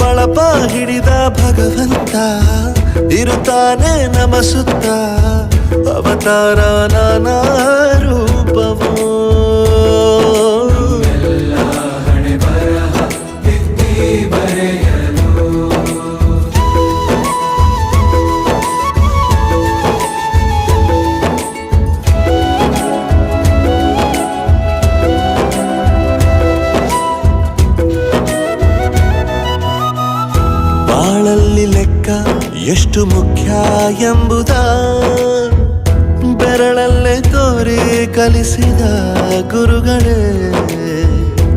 ಬಳಪ ಹಿಡಿದ ಭಗವಂತ ಇರುತ್ತಾನೆ ನಮ ಸುತ್ತ ಅವತಾರ ನಾನಾ ರೂಪವೋ ಬಾಳಲ್ಲಿ ಲೆಕ್ಕ ಎಷ್ಟು ಮುಖ್ಯ ಎಂಬುದ ಬೆರಳಲ್ಲೇ ತೋರಿ ಕಲಿಸಿದ ಗುರುಗಳೇ